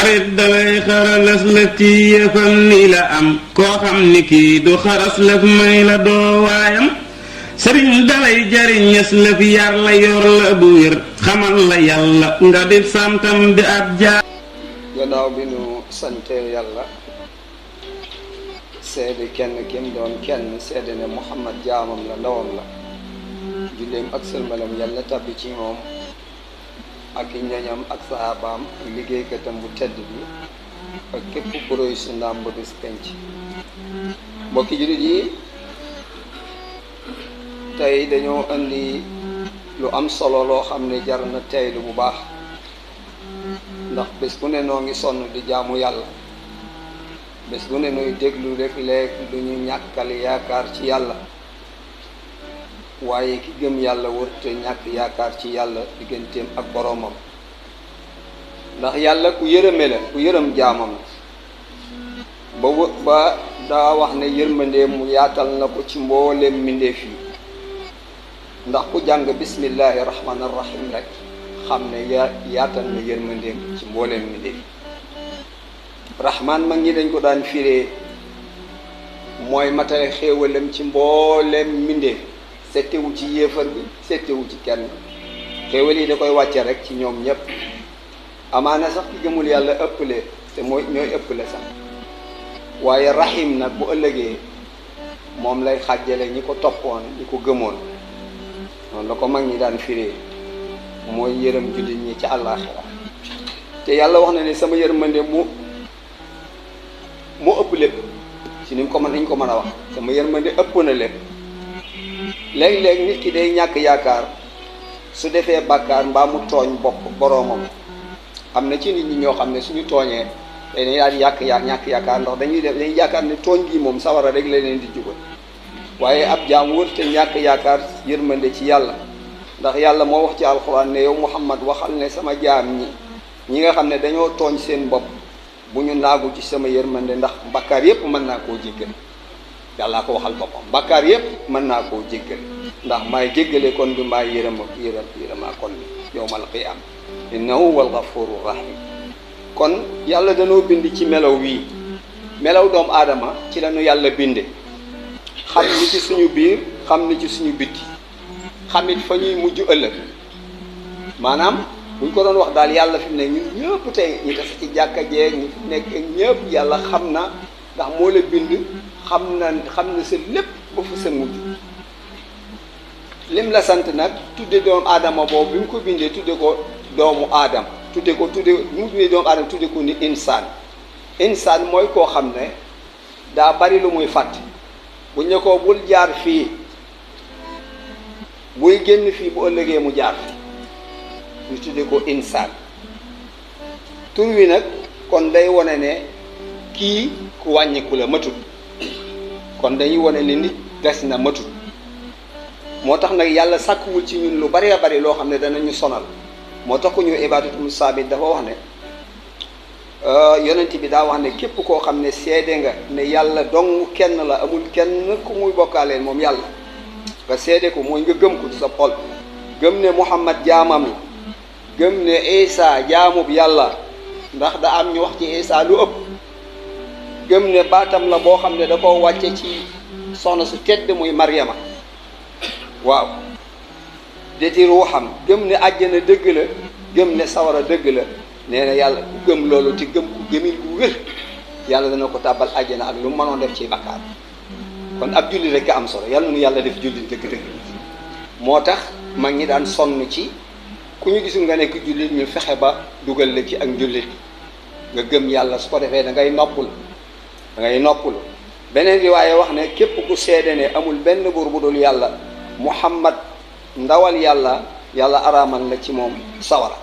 xarit dalay xaralas la ci yëfal ni la am koo xam ni kii du xaras lëf may la doo waayam sëriñ dalay jariñes lëf yar la yor la bu wér xamal la yàlla nga di santam di ab jaar. gannaaw bi nu sante yàlla seede kenn kim doon kenn seede ne Muhammad jaamam la ndawam la julleem ak sëlmalam yàlla tabbi ci moom ak i ñoñam ak sahabaam ak liggéeykatam bu tedd bi ak képp ku roy su ndaam ba bis penc. mbokki jullit yi tey dañoo indi lu am solo loo xam ne jar na teylu bu baax ndax bés bu ne noo ngi sonn di jaamu yàlla, bés bu ne nooy déglu rek léeg lu ñu ñàkkal yaakaar ci yàlla, waaye ki gëm yàlla wërte ñàkk yaakaar ci yàlla digganteem ak boroomam. ndax yàlla ku yërëme la, ku yërëm jaamam la ba daa wax ne yërmandee mu yaatal na ko ci mbooleem mbindeef yi. ndax ku jàng bismillahi rahmaani rahim rek xam ne yaatal na yërmandeem ci mbooleem mbindeef yi. rahmaan mag ñi dañ ko daan firee mooy matale xéewalam ci mbooleem mbindeef, settewu ci yéefar bi, settewu ci kenn. xéewal yi da koy wàcce rek ci ñoom ñépp. amaana sax ki gëmul yàlla ëpple te ñooy ëpple sax, waaye rahim nag bu ëllëgee moom lay xàjjale ñi ko toppoon ñi ko gëmoon. noonu la ko mag ñi daan firee mooy yërëm jullit ñi ci àllaaxira. te yàlla wax na ne sama yërmande mu ëpp lépp ci ni mu ko mën a wax. sama yërmande ëpp na lépp. léeg-léeg nit ki day ñàkk yaakaar su defee bàkkaar mbaa mu tooñ boroomam. am na ci nit ñi ñoo xam ne suñu tooñee dañuy daal di ñàkk yaakaar ndax dañuy yaakaar ne tooñ gi moom sawara rek la leen di jubal. waaye ab jaam wërte ñàkk yaakaar yërmande ci yàlla, ndax yàlla moo wax ci alxuraan ne yow Muhammad waxal ne sama jaam ñi nga xam ne dañoo tooñ seen bopp bu ñu naagu ci sama yërmande, ndax bakkaar yépp mën naa koo jéggal. yàllaa ko waxal boppam bakkaar yépp mën naa koo jéggal ndax maay jéggale kon bi maay yërëmaa kon bi yowmal qiyaam innahu wal ghafuru rahim. kon yàlla danoo bind ci melaw wii, melaw doomu aadama ci lañu yàlla binde, xam ni ci suñu biir, xam ni ci suñu bitti, xamit fa ñuy mujj ëllëg. maanaam buñ ko doon wax daal yàlla fi mu ne ñun ñëpp tey ñi tas ci jàkka jeeg ñi fi nekk ñëpp yàlla xam na, ndax moo la bind, xam na sa lépp ba fa sa mujj. lim la sant nag tudde doomu aadama boobu bi mu ko bindee tudde ko doomu aadama, tudde mu bindee doomu aadama tudde ko ni insaan. insaan mooy koo xam ne daa bari lu muy fàtte. bu ñu ko bul jaar fii, buy génn fii bu ëllëgee mu jaar fi, ñu tudde ko insaan. tur wi nag kon day wone ne kii ku wàññiku la, matut. kon dañuy wone ne nit des na, matut. moo tax nag yàlla sàkkuwul ci ñun lu baree bari loo xam ne danañu sonal. moo tax ku ñu ibaadatul saabit dafa wax ne yonent bi daa wax ne képp koo xam ne seede nga ne yàlla dong kenn la, amul kenn ku muy bokkaaleel moom yàlla, nga seede ko mooy nga gëm ko ci sa xol, gëm ne Muhammad jaamam la, gëm ne Isa jaamub yàlla, ndax da am ñu wax ci Isa lu ëpp, gëm ne baatam la boo xam ne da koo wàcce ci soxna su tedd muy Maryama, waaw, deti ruuxam, gëm ne àjjana dëgg la, gëm ne sawara dëgg la. nee na yàlla ku gëm loolu te gëm ku gëmin bu wér, yàlla dana ko tàbbal àjjana ak lu mu mënoon def ci bakkaar. kon ab jullit rek a am solo, yàlla nu yàlla def jullit dëgg-dëgg. moo tax mag ñi daan sonn ci ku ñu gisul nga nekk jullit ñu fexe ba dugal la ci ak njullit nga gëm yàlla, su ko defee da ngay noppul. beneen riwaaye wax ne képp ku seede ne amul benn buur bu dul yàlla, Muhammad ndawal yàlla, yàlla araamal la ci moom sawara.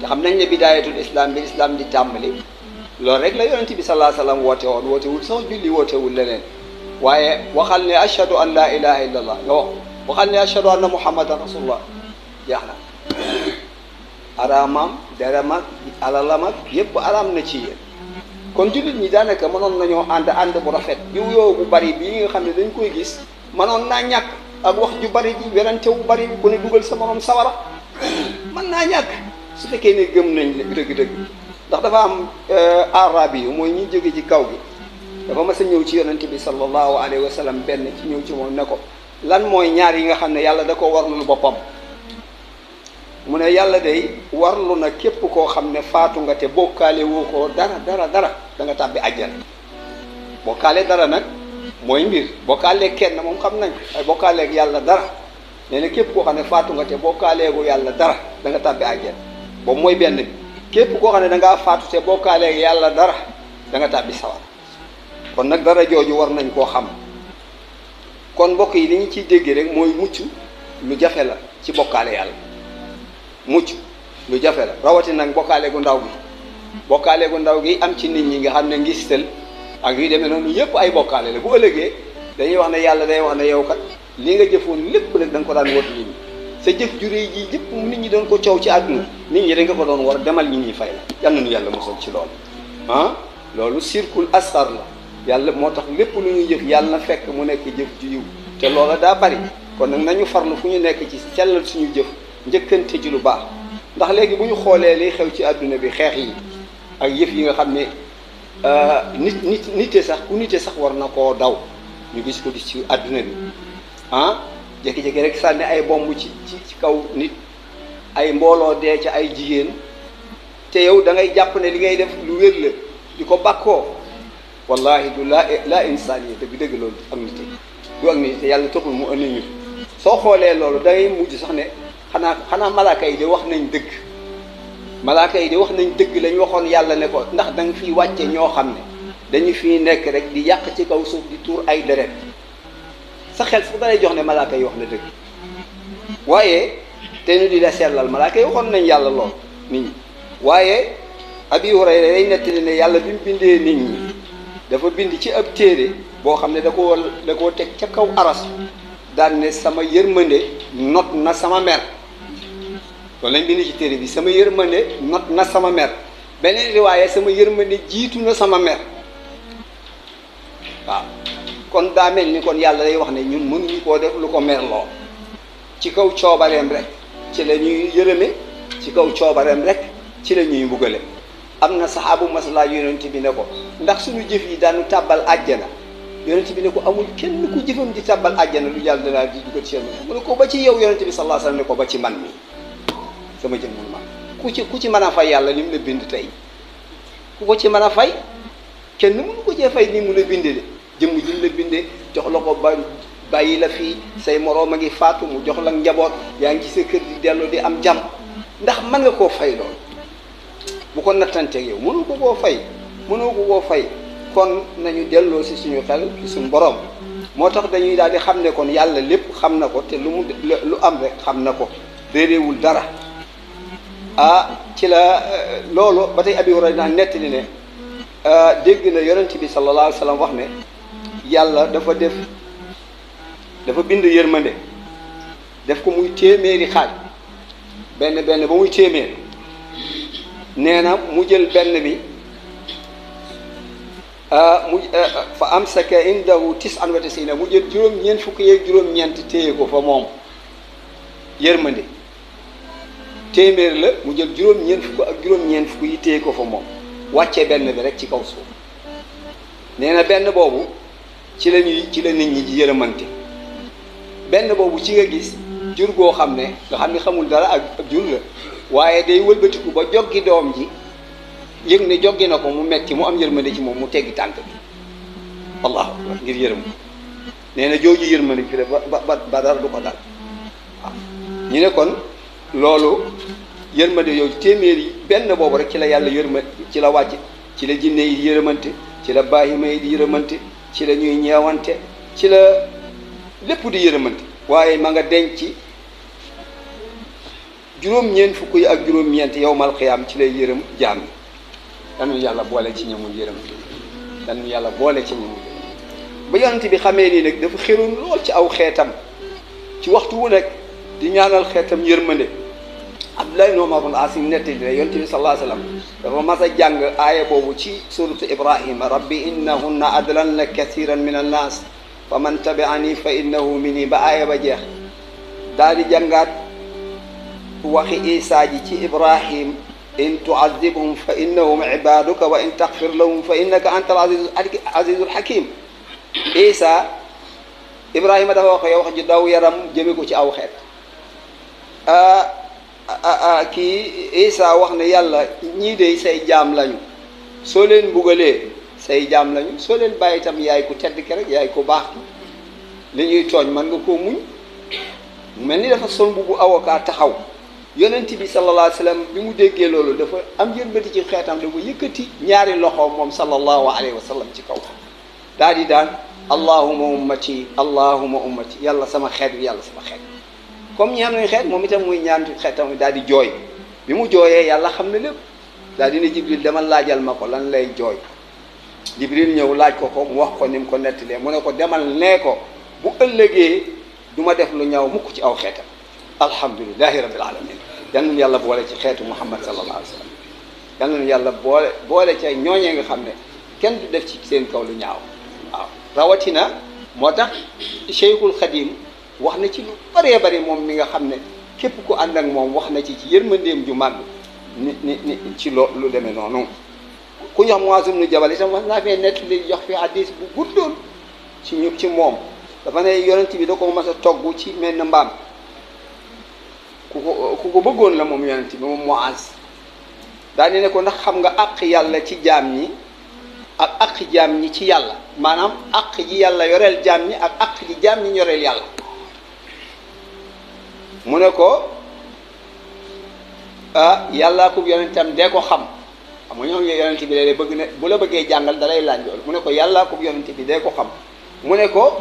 te xam nañ ne bidaayatul islam bi islam di tàmbali loolu rek la yonent bi sallallahu alayhi wasallam woote woon, wootewul sax julli, wootewul leneen. waaye waxal ne ashhadu an laa ilaha illa allah nga waxal ne ashhadu anna muhammadan rasulullah, jeex na. araamam, deram ak alalam ak yépp araam na ci yéen. kon jullit ñi daanaka mënoon nañoo ànd bu rafet. yow bu bari bii nga xam ne dañ koy gis mënoon naa ñàkk, ak wax ju bari ji, werante wu bari ku ne dugal sa morom sawara mën naa ñàkk su fekkee ne gëm nañ dëgg-dëgg. ndax dafa am arabi yu mooy ñi jóge ci kaw gi dafa mas a ñëw ci yonente bi sallallahu alayhi wa sallam benn ci ñëw ci moom ne ko lan mooy ñaar yi nga xam ne yàlla da ko warlul boppam mu ne yàlla day warlu na képp koo xam ne faatu nga te bokkaale woo ko dara da nga tàbbi àjjana. bokkaale dara nag mooy mbir bokkaale kenn moom xam nañ ay bokkaaleeg yàlla dara nee na képp koo xam ne faatu nga te bokkaaleegu yàlla dara da nga tàbbi àjjana boobu mooy benn bi képp koo xam ne da ngaa faatu te bokkaaleeg yàlla dara da nga tàbbi sawar kon nag dara jooju war nañ koo xam kon mbokk yi li ñu ciy déggee rek mooy mucc lu jafe la ci bokkaale yàlla mucc lu jafe la rawatina nag bokkaale gu ndaw gi am ci nit ñi nga xam ne ngistal ak yu demee noonu yëpp ay bokkaale la bu ëllëgee dañuy wax ne yàlla day wax ne yow kat li nga jëfoon lépp rek da nga ko daan woote nit ñi sa jëf ju réy ji yëpp nit ñi doon ko coow ci àdduna nit ñi dañ nga ko doon war demal nit ñi fay la yal nañu yàlla mosal ci loolu loolu sirkul asar la yàlla moo tax lépp lu ñuy jëf yàlla na fekk mu nekk jëf ju yiw te loola daa bari kon nag nañu farlu fu ñu nekk ci sellal suñu jëf njëkkante ci lu baax ndax léegi bu ñu xoolee liy xew ci àdduna bi xeex yi ak yëf yi nga xam ne nite sax war na koo daw ñu gis ko ci àdduna bi jékki-jékki rek sànni ay bomb ci kaw nit ay mbooloo dee ca ay jigéen te yow da ngay jàpp ne li ngay def lu wér la di ko bàkkoo wallahi du la insaniya dëgg loolu ak nit du ak nit te yàlla taxul mu andi ñu soo xoolee loolu da ngay mujj sax ne xanaa malaaka yi de wax nañ dëgg lañ waxoon yàlla ne ko ndax da nga fiy wàcce ñoo xam ne dañu fiy nekk rek di yàq ci kaw suuf di tuur ay deret sa xel sax dalay jox ne malaaka yi wax na dëgg waaye te ñu di la sellal malaaka yi waxoon nañ yàlla lool nit ñi waaye Abi Hurayra day nettali ne yàlla bi mu bindee nit ñi dafa bind ci ab téere boo xam ne da koo teg ca kaw aras daan ne sama yërmande not na sama mer loolu lañ bind ci téere bi sama yërmande not na sama mer beneen riwaaye sama yërmande jiitu na sama mer waaw kon daa mel ni kon yàlla day wax ne ñun mënuñu koo def lu ko merloo ci kaw coobareem rek ci la ñuy yërëme ci kaw coobareem rek ci la ñuy mbugale am na saxaabu masalaa yonent bi ne ko ndax suñu jëf yi daanu tàbbal àjjana yonent bi ne ko amul kenn ku jëfam di tàbbal àjjana lu yàlla danaa di dugal ci yërmande mu ne ko ba ci yow yonent bi sallallahu alayhi wasallam ne ko ba ci man mi sama jëm man ku ci mën a fay yàlla li mu la bind tey ku ko ci mën a fay kenn mënu ko cee fay ni mu la binde de jëmm ji la bindee jox la ko ba bàyyi la fii say moroom a ngi faatu mu jox la njaboot yaa ngi ci sa kër di dellu di am jàmm ndax mën nga koo fay loolu bu ko nattanteeg yow mënu ko koo fay kon nañu delloo si suñu xel ci suñu borom moo tax dañuy daal di xam ne kon yàlla lépp xam na ko te lu am rek xam na ko réeréewul dara ci la loolu ba tey Abi Hurayra daan nettali ne dégg na yonent bi sallallahu alayhi wa sallam wax ne yàlla dafa bind yërmande def ko muy téeméeri xaaj benn ba muy téeméer nee na mu jël benn bi fa amsaka indahu 99 mu jël juróom-ñeent fukk yeeg juróom-ñeent téye ko fa moom yërmande téeméer la mu jël juróom-ñeent fukk ak juróom-ñeent fukk yi téye ko fa moom wàccee benn bi rek ci kaw suuf nee na benn boobu ci la nit ñi di yërëmante benn boobu ci nga gis jur goo xam ne nga xam ne xamul dara ak jur la waaye day wëlbatiku ba joggi doom ji yëg ne joggi na ko mu metti mu am yërmande ci moom mu teggi tànk bi allahu akbar ngir yërëm nee na jooju yërmande ci la ba dara du ko dal waaw ñu ne kon loolu yërmande yooyu téeméer yi benn boobu rek ci la yàlla ci la wàcc ci la jinne yi di yërëmante ci la baahima yi di yërëmante ci la ñuy ñeewante ci la lépp di yërëmante waaye ma nga denc juróom-ñeent fukk yi ak juróom-ñeent yawmal qiyaam ci lay yërëm jaam yi dañu yàlla boole ci ñamul yërëm dañu yàlla boole ci ñamul yërëm ba yonent bi xamee nii nag dafa xéroon lool ci aw xeetam ci waxtu wu nekk di ñaanal xeetam yërmande Abdullah ibn Umar ibn As nettali ne yonent bi sallallahu alayhi wa sallam dafa mas a jàng aaya boobu ci suratu Ibrahima rabbi innahunna adlalna kathiran min annaas fa man tabi'ani fa innahu minni ba aaya ba jeex daal di jàngaat waxi Isaa ji ci Ibrahim in tuazibhum fa innahum ibaduka wa in taghfir lahum fa innaka anta al azizul hakim. Isa Ibrahima dafa wax yow wax ju daw yaram jëme ko ci aw xeet. kii Isa wax ne yàlla ñii de say jaam lañu, soo leen mbugalee say jaam lañu, soo leen bàyyi itam yaay ku tedd ki rek, yaay ku baax ki, li ñuy tooñ man nga koo muñ. mel ni dafa sol mbubu avocat taxaw. yonent bi sallallahu alayhi wa sallam bi mu déggee loolu dafa am yërmande ci xeetam, dafa yëkkati ñaari loxoom moom sallallahu alayhi wa sallam ci kaw daal di daan allahuma ummati allahuma ummati, yàlla sama xeet bi, yàlla sama xeet. comme ñaan nañ xeet moom itam muy ñaan xeetam daal di jooy. bi mu jooyee yàlla xam ne lépp, daal di ne Jibril demal laajal ma ko lan lay jooy. Jibril ñëw laaj ko ko, mu wax ko ni mu ko nettalee, mu ne ko demal nee ko bu ëllëgee du ma def lu ñaaw mukk ci aw xeetam. alhamdulilahi rabbil alamin. yal nañu yàlla boole ci xeetu Muhammad sallallahu alayhi wa sallam. yal nañu yàlla boole ca ñooñee nga xam ne kenn du def ci seen kaw lu ñaaw. waaw rawatina moo tax Cheikhul Khadim wax na ci lu bëree bëri moom mi nga xam ne képp ku ànd ak moom wax na ci yërmandeem ju màgg ni ci lu demee noonu. ku ñu wax Muaz ibn Jabal itam wax naa fee nett li jox fi hadis bu guddoon ci moom. dafa ne yonent bi da ko mas a togg ci mel na mbaam, ku ko bëggoon la moom yonent bi moom Muaz. daal di ne ko ndax xam nga àq yàlla ci jaam ñi ak àq jaam ñi ci yàlla, maanaam àq ji yàlla yoreel jaam ñi ak àq ji jaam ñi yoreel yàlla. mu ne ko yàllaa ko yonentam dee ko xam. xam nga ñoom yonent bi léeg-léeg bëgg ne bu la bëggee jàngal da lay laaj loolu. mu ne ko yàllaa ko yonent bi dee ko xam. mu ne ko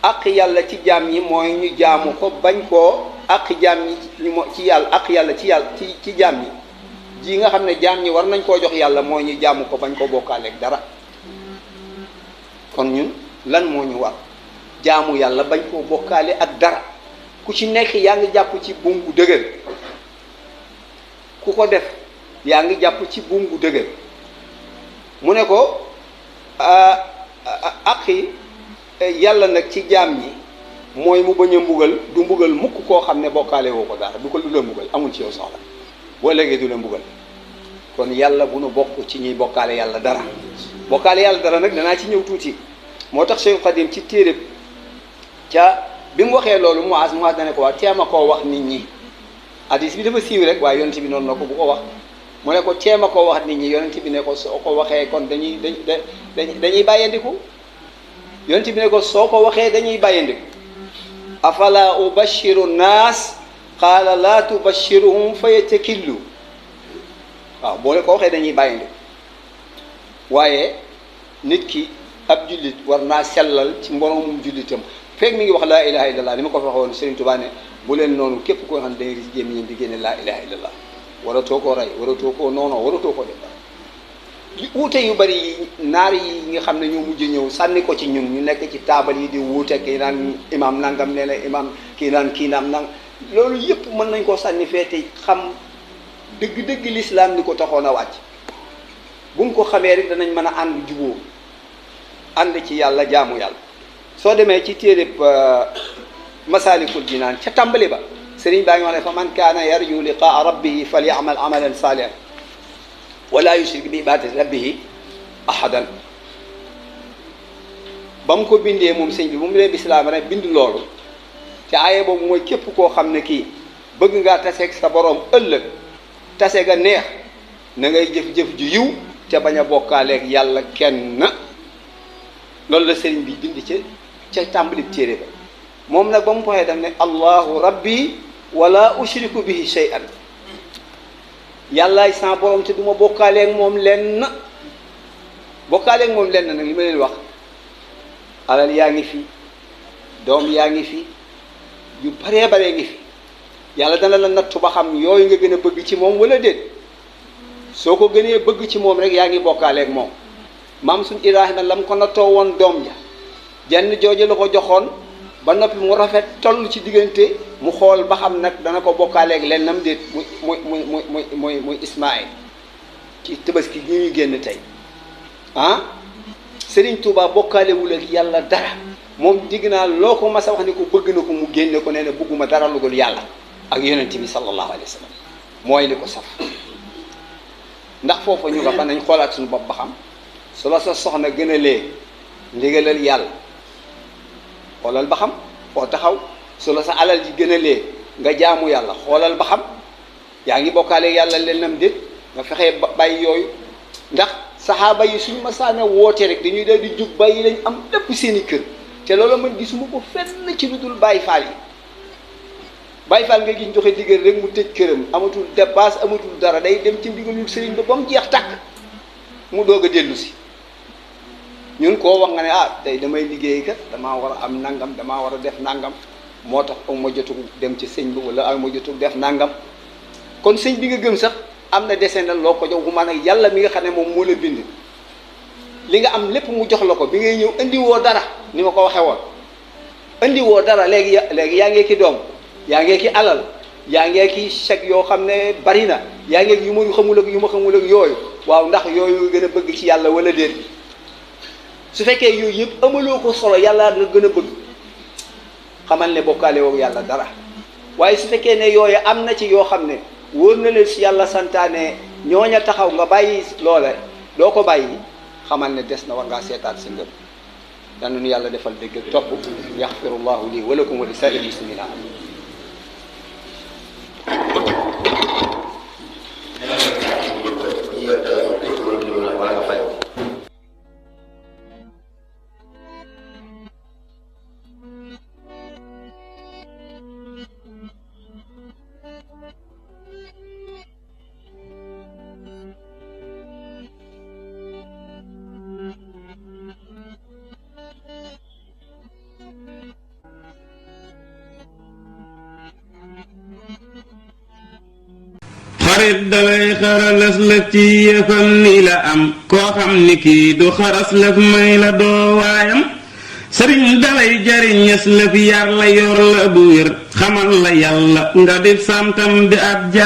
àq yàlla ci jaam ñi mooy ñu jaamu ko bañ koo àq jaam ñi ci yàlla, àq yàlla ci jaam ñi ji nga xam ne jaam ñi war nañ koo jox yàlla mooy ñu jaamu ko bañ koo bokkaaleeg dara. kon ñun lan moo ñu war? jaamu yàlla bañ koo bokkaale ak dara. ku ci nekk yaa ngi jàpp ci buum gu dëgër. ku ko def yaa ngi jàpp ci buum gu dëgër. mu ne ko àqi yàlla nag ci jaam ñi mooy mu bañ a mbugal, du mbugal mukk koo xam ne bokkaale woo ko dara, du la mbugal, amul ci yow soxla, boo léegi du la mbugal. kon yàlla bu nu bokk ci ñuy bokkaale yàlla dara. bokkaale yàlla dara nag danaa ci ñëw tuuti. moo tax Cheikh Khadim ci téere ca bi mu waxee loolu Muaz dane ko waa teema koo wax nit ñi. hadis bi dafa siiw rek waaye yonent bi noonu na ko bu ko wax. mu ne ko teema koo wax nit ñi, yonent bi ne ko soo ko waxee kon dañuy bàyyandiku. yonent bi ne ko soo ko waxee dañuy bàyyandiku. afala ubashiru naas qaala laa tubashiruhum fa yatakillu. waaw boo leen ko waxee dañuy bàyyandiku. waaye nit ki ab jullit war naa sellal ci mboromum jullitam fekk mi ngi wax laa ilaha illallah. ni ma ko fa waxoon Serigne Touba ne bu leen noonu képp koo xam ne dangay gis gémmiñam di génne laa ilaha illallah. waratoo koo rey, waratoo koo noonoo, waratoo ko def. wuute yu bari yi naar yi nga xam ne ñoo mujj ñëw sànni ko ci ñun, ñu nekk ci taabal yi di wuute, kii naan imaam nangam nee na imaam, kii naam nang loolu yëpp mën nañ koo sànni feete xam dëgg-dëgg lislaam ni ko taxoon a wàcc. buñ ko xamee rek danañ mën a ànd juboo ànd ci yàlla, jaamu yàlla. soo demee ci téereb Masaalikul Jinaan ca tàmbali ba sëriñ baa ngi wax ne fa man kaana yarju liqaa rabbihi falyamal amalan saalihan wala yushrik bi ibadati rabbihi ahadan. ba mu ko bindee moom sëñ bi bu mu leen islaam rek bind loolu te aaye boobu mooy képp koo xam ne kii bëgg ngaa taseeg sa boroom ëllëg, tase ga neex, na ngay jëf-jëf ju yiw te bañ a bokkaaleeg yàlla kenn. loolu la sëriñ bi bind ca tàmbali téere ba. moom nag ba mu waxee daf ne allahu rabbi wala ushriku bihi shay'an. yàllaay sa borom te du ma bokkaaleeg moom lenn. bokkaaleeg moom lenn nag li ma leen wax, alal yaa ngi fi, doom yaa ngi fi, yu baree baree ngi fi. yàlla dana la nattu ba xam yooyu nga gën a bëgg ci moom wala déet. soo ko gënee bëgg ci moom rek yaa ngi bokkaaleeg moom. maam suñ Ibrahima lam ko nattoo woon doom ja, jenn jooju la ko joxoon ba noppi mu rafet toll ci diggante, mu xool ba xam nag dana ko bokkaaleeg lennam déet. muy Ismaïl ci tabaski gi ñuy génn tey. Serigne Touba bokkaalewul ak yàlla dara. moom digg naa loo ko mas a wax ni ko bëgg na ko mu génne ko nee na bëgguma dara lu dul yàlla ak yonent bi sallallahu alayhi wa sallam mooy li ko saf. ndax foofa ñu nga fa nañ xoolaat suñu bopp ba xam su la sa soxna gën a lee ndigalal yàlla xoolal ba xam foo taxaw su la sa alal ji gën a lee nga jaamu yàlla xoolal ba xam yaa ngi bokkaale yàlla lennam déet nga fexee bàyyi yooyu ndax saxaaba yi suñu masaana woote rek dañuy daal di jug bàyyi lañ am lépp seen i kër te loolu man gisuma ko fenn ci lu dul Baay Faal yi Baay Faal nga gis joxe digal rek mu tëj këram amatul dépasse amatul dara day dem ci ndigalul sëriñ ba mu jeex tàkk mu doog a dellu si ñun koo wax nga ne tey damay liggéey kat damaa war a am nangam damaa war a def nangam moo tax am ma jotu dem ci sëñ bi wala am ma jotu def nangam kon sëñ bi nga gëm sax am na desendal loo ko jox bu man ak yàlla mi nga xam ne moom moo la bind li nga am lépp mu jox la ko bi ngay ñëw indi woo dara ni ma ko waxee woon indi woo dara léegi yaa ngee ki doom yaa ngee ki alal yaa ngee ki chèque yoo xam ne bari na yaa ngee yu ma xamul ak yooyu waaw ndax yooyu gën a bëgg ci yàlla wala déet su fekkee yooyu yëpp amaloo ko solo yàlla nga gën a bëgg xamal ne bokkaale woo yàlla dara waaye su fekkee ne yooyu am na ci yoo xam ne wóor na leen si yàlla santaane ñooña taxaw nga bàyyi loole doo ko bàyyi xamal ne des na war ngaa seetaat sa ngëm yal na nu yàlla defal dégg ak topp yaxfirullahu lii wa lakum wa li saa'iril muslimina xarit dalay xaralas lëf ci yëfam ni la am koo xam ni kii du xaras lëf may la doo waayam sëriñ dalay jariñes lëf yar la yor la bu wér xamal la yàlla nga di santam di ab jaar